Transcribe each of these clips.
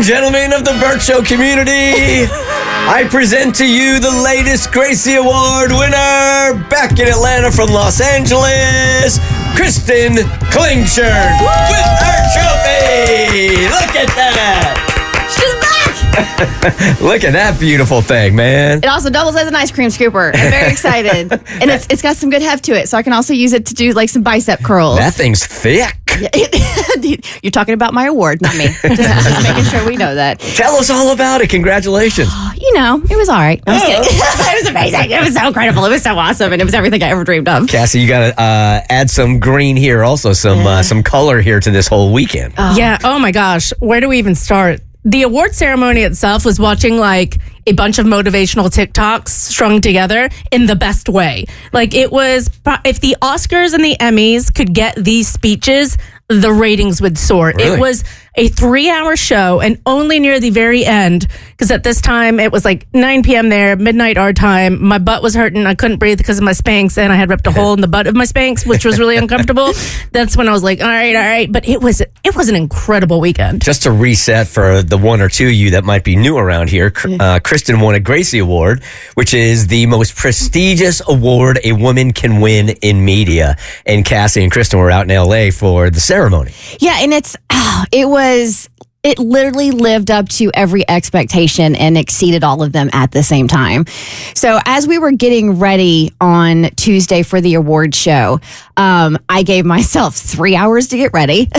gentlemen of the Bert Show community, I present to you the latest Gracie Award winner, back in Atlanta from Los Angeles, Kristin Klingshirn with her trophy. Look at that. She's back. Look at that beautiful thing, man. It also doubles as an ice cream scooper. I'm very excited. And it's got some good heft to it, so I can also use it to do like some bicep curls. That thing's thick. You're talking about my award, not me. Just making sure we know that. Tell us all about it. Congratulations. You know, it was all right. I'm just kidding. It was amazing. It was so incredible. It was so awesome, and it was everything I ever dreamed of. Cassie, you got to add some green here, also some color here to this whole weekend. Yeah. Oh my gosh. Where do we even start? The award ceremony itself was watching like a bunch of motivational TikToks strung together in the best way. Like it was, if the Oscars and the Emmys could get these speeches, the ratings would soar. Really? It was a 3-hour show, and only near the very end, because at this time it was like 9 p.m. there, midnight our time. My butt was hurting. I couldn't breathe because of my Spanx, and I had ripped a hole in the butt of my Spanx, which was really uncomfortable. That's when I was like, all right. But it was an incredible weekend. Just to reset for the one or two of you that might be new around here, Kristin won a Gracie Award, which is the most prestigious award a woman can win in media. And Cassie and Kristin were out in L.A. for the ceremony. Yeah, and it literally lived up to every expectation and exceeded all of them at the same time. So as we were getting ready on Tuesday for the award show, I gave myself 3 hours to get ready.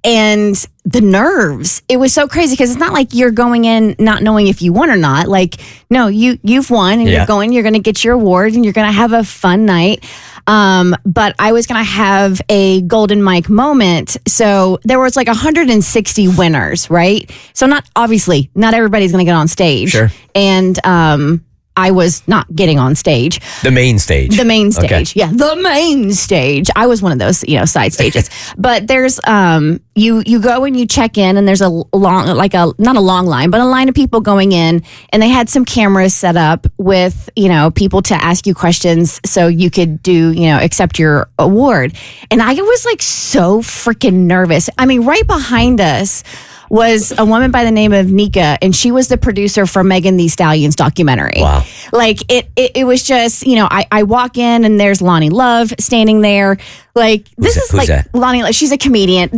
And the nerves, it was so crazy because it's not like you're going in not knowing if you won or not. Like, no, you've won and you're going to get your award and you're going to have a fun night. But I was going to have a golden mic moment. So there was like 160 winners, right? So not everybody's going to get on stage. Sure. And, I was not getting on stage. The main stage. The main stage. Okay. Yeah, the main stage. I was one of those, side stages. But there's you go and you check in, and there's a long, not a long line, but a line of people going in, and they had some cameras set up with, people to ask you questions so you could accept your award. And I was like so freaking nervous. I mean, right behind us was a woman by the name of Nika, and she was the producer for Megan Thee Stallion's documentary. Wow. Like, it was just, I walk in, and there's Lonnie Love standing there. Like, Who's that? Lonnie Love, she's a comedian.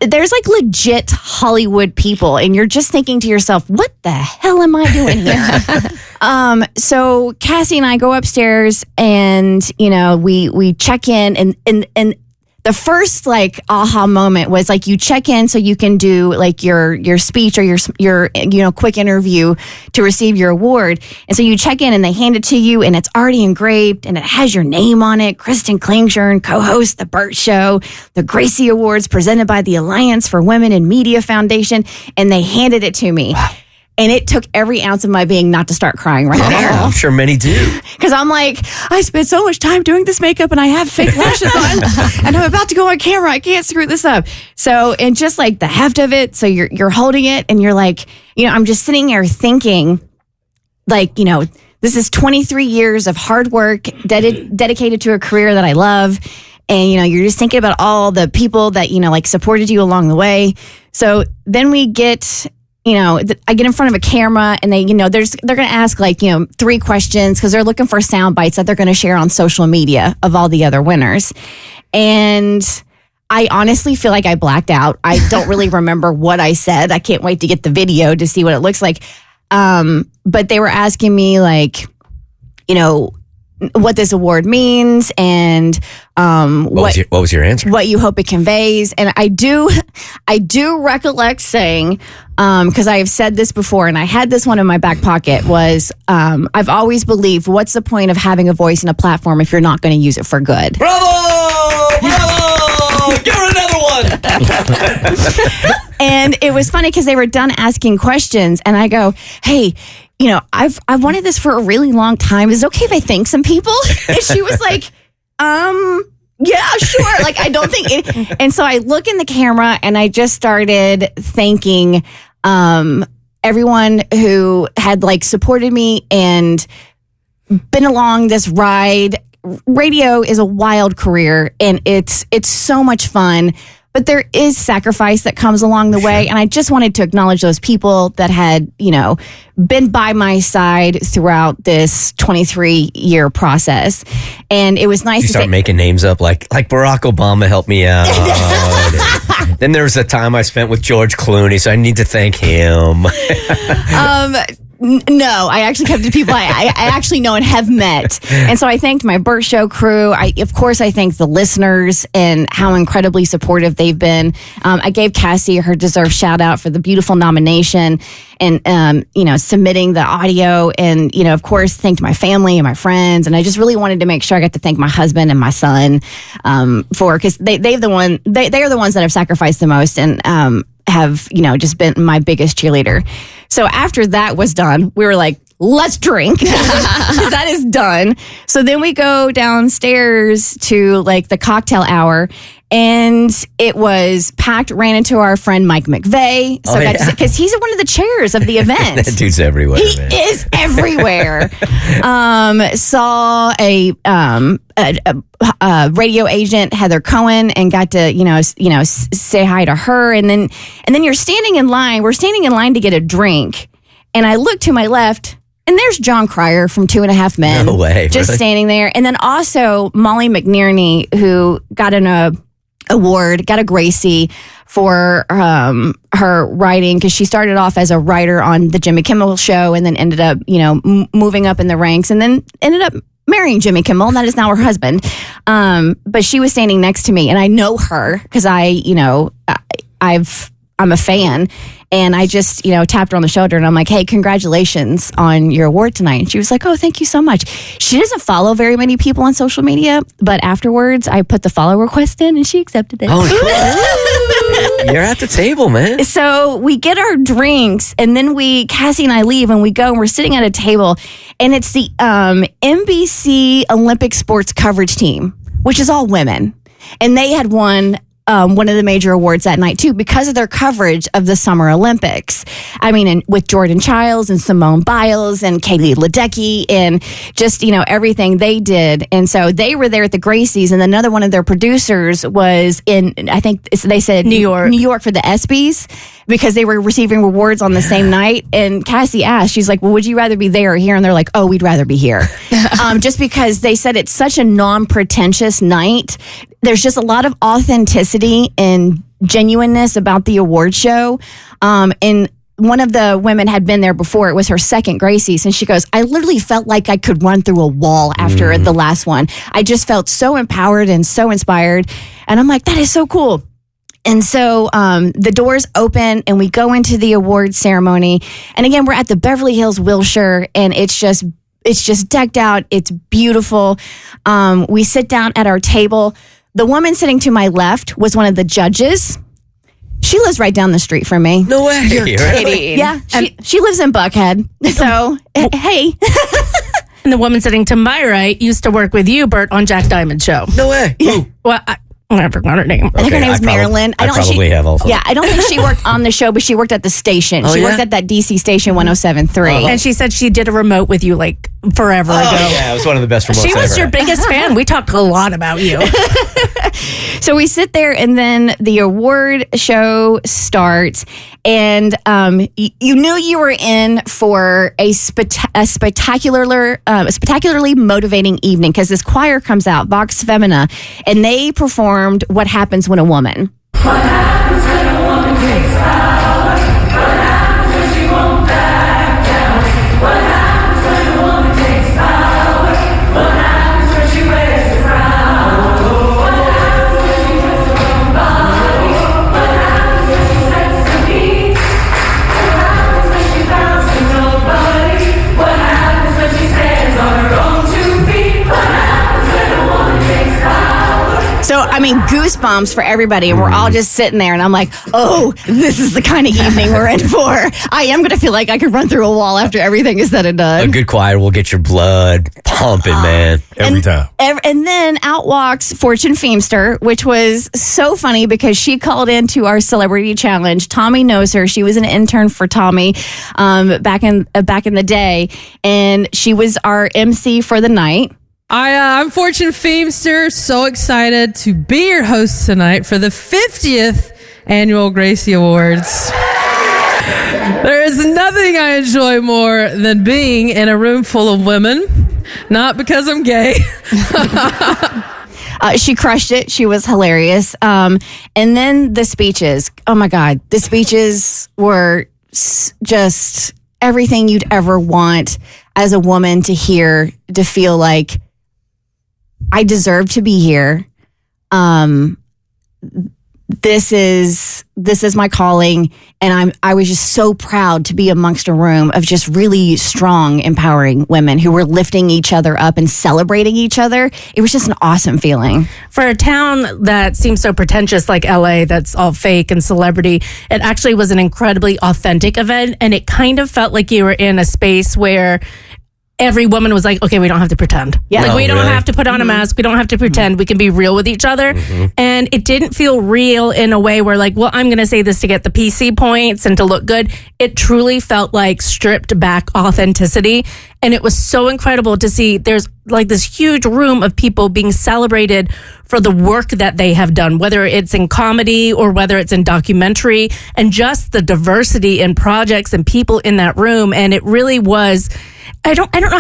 There's like legit Hollywood people, and you're just thinking to yourself, what the hell am I doing here? So Cassie and I go upstairs, and, we check in, and the first aha moment was like you check in so you can do like your speech or your quick interview to receive your award. And so you check in and they hand it to you and it's already engraved and it has your name on it. Kristin Klingshirn, co-host The Bert Show, the Gracie Awards presented by the Alliance for Women in Media Foundation. And they handed it to me. Wow. And it took every ounce of my being not to start crying right there. I'm sure many do. Because I'm like, I spent so much time doing this makeup and I have fake lashes on and I'm about to go on camera. I can't screw this up. So, and just like the heft of it. So you're holding it and you're like, I'm just sitting here thinking like, this is 23 years of hard work dedicated to a career that I love. And, you're just thinking about all the people that, supported you along the way. So then we get... I get in front of a camera and they, they're going to ask 3 questions because they're looking for sound bites that they're going to share on social media of all the other winners. And I honestly feel like I blacked out. I don't really remember what I said. I can't wait to get the video to see what it looks like. But they were asking me what this award means and what was your answer? What you hope it conveys. And I do recollect saying, because I have said this before and I had this one in my back pocket, was I've always believed, what's the point of having a voice and a platform if you're not going to use it for good? Bravo! Give her another one! And it was funny because they were done asking questions and I go, hey, I've wanted this for a really long time. Is it okay if I thank some people? And she was like, yeah, sure. Like, I don't think it. And so I look in the camera and I just started thanking everyone who had supported me and been along this ride. Radio is a wild career and it's so much fun. but there is sacrifice that comes along the way. And I just wanted to acknowledge those people that had, been by my side throughout this 23-year process. And it was nice You to start making names up like Barack Obama helped me out. Then there was a time I spent with George Clooney, so I need to thank him. No, I actually kept the people I actually know and have met. And so I thanked my Bert Show crew. Of course, I thanked the listeners and how incredibly supportive they've been. I gave Cassie her deserved shout out for the beautiful nomination and, submitting the audio. And, of course, thanked my family and my friends. And I just really wanted to make sure I got to thank my husband and my son because they are the ones that have sacrificed the most and have, just been my biggest cheerleader. So after that was done, we were like, let's drink. That is done. So then we go downstairs to like the cocktail hour, and it was packed. Ran into our friend Mike McVeigh. So because he's one of the chairs of the event. That dude's everywhere. He is everywhere. Saw a radio agent, Heather Cohen, and got to say hi to her. And then you're standing in line. We're standing in line to get a drink, and I look to my left. And there's John Cryer from 2.5 Men. No way. Just really? Standing there. And then also Molly McNerney, who got an award, got a Gracie for her writing, because she started off as a writer on the Jimmy Kimmel Show and then ended up, moving up in the ranks and then ended up marrying Jimmy Kimmel, and that is now her husband. But she was standing next to me, and I know her because I'm a fan. And I just, tapped her on the shoulder and I'm like, hey, congratulations on your award tonight. And she was like, oh, thank you so much. She doesn't follow very many people on social media, but afterwards I put the follow request in and she accepted it. Oh, you're at the table, man. So we get our drinks and then Cassie and I leave and we go and we're sitting at a table, and it's the NBC Olympic sports coverage team, which is all women. And they had won one of the major awards that night too, because of their coverage of the Summer Olympics. I mean, and with Jordan Childs and Simone Biles and Kaylee Ledecky and just, everything they did. And so they were there at the Gracies, and another one of their producers was in, I think they said New York for the ESPYs, because they were receiving rewards on the same night. And Cassie asked, she's like, well, would you rather be there or here? And they're like, oh, we'd rather be here. Just because they said it's such a non-pretentious night. There's just a lot of authenticity and genuineness about the award show. And one of the women had been there before. It was her second Gracie's. And she goes, I literally felt like I could run through a wall after the last one. I just felt so empowered and so inspired. And I'm like, that is so cool. And so the doors open and we go into the award ceremony. And again, we're at the Beverly Hills Wilshire, and it's just decked out. It's beautiful. We sit down at our table. The woman sitting to my left was one of the judges. She lives right down the street from me. No way. You're kidding. Yeah, she lives in Buckhead. So, hey. And the woman sitting to my right used to work with you, Bert, on Jack Diamond's show. No way. Yeah. Well, I forgot her name. I think her name's Marilyn. I probably have also. Yeah, I don't think she worked on the show, but she worked at the station. She worked at that DC station 107.3. And she said she did a remote with you like forever ago. Yeah, it was one of the best remotes She was ever. your biggest fan. We talked a lot about you. So we sit there, and then the award show starts, and you knew you were in for a spectacularly motivating evening, because this choir comes out, Vox Femina, and they performed What Happens When a Woman. What happens when a woman takes power? What happens when she won't back down? What happens when a woman takes power? What happens when she wears the crown? What happens when she puts her own body? What happens when she sets the beat? What happens when she bows to nobody? What happens when she stands on her own 2 feet? What happens when a woman takes power? So, I mean, goosebumps for everybody. And we're all just sitting there. And I'm like, oh, this is the kind of evening we're in for. I am going to feel like I could run through a wall after everything is said and done. A good choir will get your blood pumping, man. Every time. And then out walks Fortune Feimster, which was so funny because she called into our celebrity challenge. Tommy knows her. She was an intern for Tommy back in the day. And she was our MC for the night. I'm Fortune Feemster, so excited to be your host tonight for the 50th annual Gracie Awards. There is nothing I enjoy more than being in a room full of women, not because I'm gay. She crushed it. She was hilarious. And then the speeches. Oh my God. The speeches were just everything you'd ever want as a woman to hear, to feel like I deserve to be here. This is my calling, and I was just so proud to be amongst a room of just really strong, empowering women who were lifting each other up and celebrating each other. It was just an awesome feeling. For a town that seems so pretentious like LA, that's all fake and celebrity, it actually was an incredibly authentic event, and it kind of felt like you were in a space where every woman was like, okay, we don't have to pretend. Yeah. Like, No, we don't really? have to put on a mask. We don't have to pretend. We can be real with each other. And it didn't feel real in a way where, like, well, I'm going to say this to get the PC points and to look good. It truly felt like stripped back authenticity. And it was so incredible to see there's like this huge room of people being celebrated for the work that they have done, whether it's in comedy or whether it's in documentary, and just the diversity in projects and people in that room. And it really was, I don't know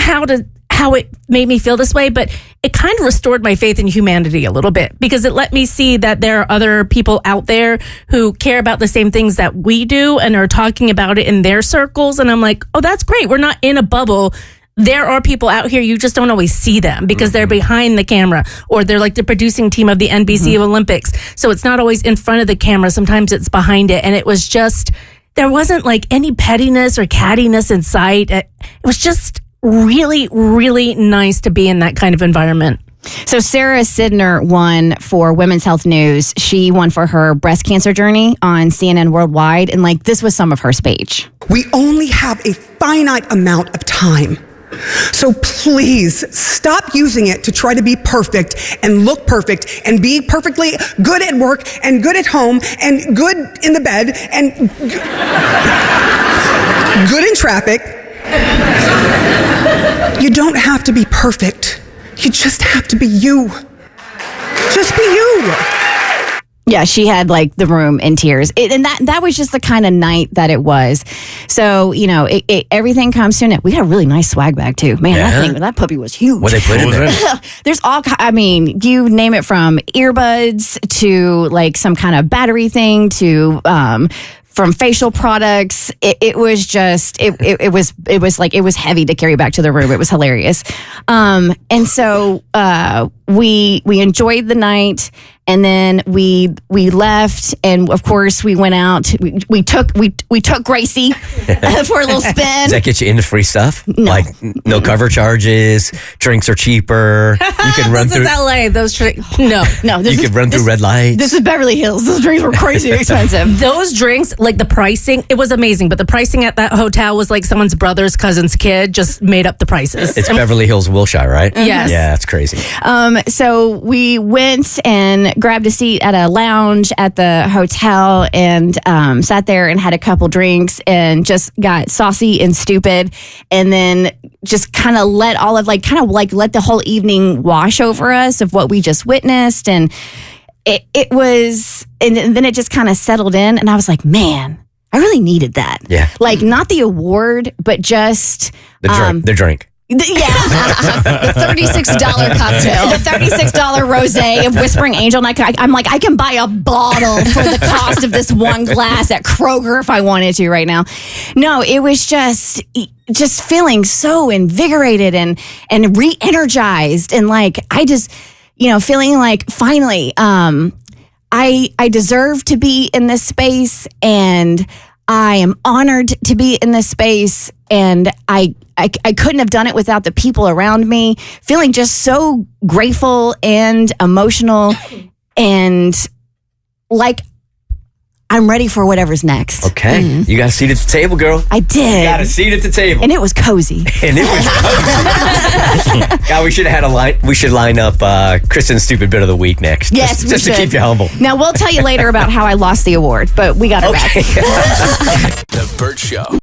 how it made me feel this way, but it kind of restored my faith in humanity a little bit, because it let me see that there are other people out there who care about the same things that we do and are talking about it in their circles. And I'm like, oh, that's great. We're not in a bubble. There are people out here, you just don't always see them because they're behind the camera, or they're like the producing team of the NBC Olympics. So it's not always in front of the camera. Sometimes it's behind it. And it was just, there wasn't like any pettiness or cattiness in sight. It was just really, really nice to be in that kind of environment. So Sarah Sidner won for Women's Health News. She won for her breast cancer journey on CNN Worldwide. And like, this was some of her speech. We only have a finite amount of time. So please stop using it to try to be perfect and look perfect and be perfectly good at work and good at home and good in the bed and good in traffic. You don't have to be perfect. You just have to be you. Just be you. Yeah, she had like the room in tears. And that was just the kind of night that it was. So, you know, everything comes to an end. We got a really nice swag bag too. Man, Yeah. that puppy was huge. What they put in there? There's all, I mean, you name it, from earbuds to like some kind of battery thing to, from facial products. It was just, it was heavy to carry back to the room. It was hilarious. And so, we enjoyed the night, and then we left, and of course we went out. We took Gracie for a little spin. Does that get you into free stuff? No. Like no cover charges, drinks are cheaper. You can run This through. is LA. Those no. You can run through red lights. This is Beverly Hills. Those drinks were crazy expensive. Those drinks, like the pricing, it was amazing. But the pricing at that hotel was like someone's brother's cousin's kid just made up the prices. It's Beverly Hills, Wilshire, right? Yes. Yeah, it's crazy. So we went and grabbed a seat at a lounge at the hotel and sat there and had a couple drinks and just got saucy and stupid, and then just kind of let let the whole evening wash over us of what we just witnessed. And it was, and then it just kind of settled in, and I was like, man, I really needed that. Yeah. Like, not the award, but just The drink. yeah. The $36 cocktail. The $36 rosé of Whispering Angel. And I'm like, I can buy a bottle for the cost of this one glass at Kroger if I wanted to right now. No, it was just feeling so invigorated and re-energized. And like, I just, feeling like finally, I deserve to be in this space, and I am honored to be in this space, and I couldn't have done it without the people around me. Feeling just so grateful and emotional, and like I'm ready for whatever's next. Okay. You got a seat at the table, girl. I did. Got a seat at the table. And it was cozy. And it was cozy. God, we should have had we should line up Kristin's stupid bit of the week next. Yes, we just should. to keep you humble. Now, we'll tell you later about how I lost the award, but we got it back. The Bert Show.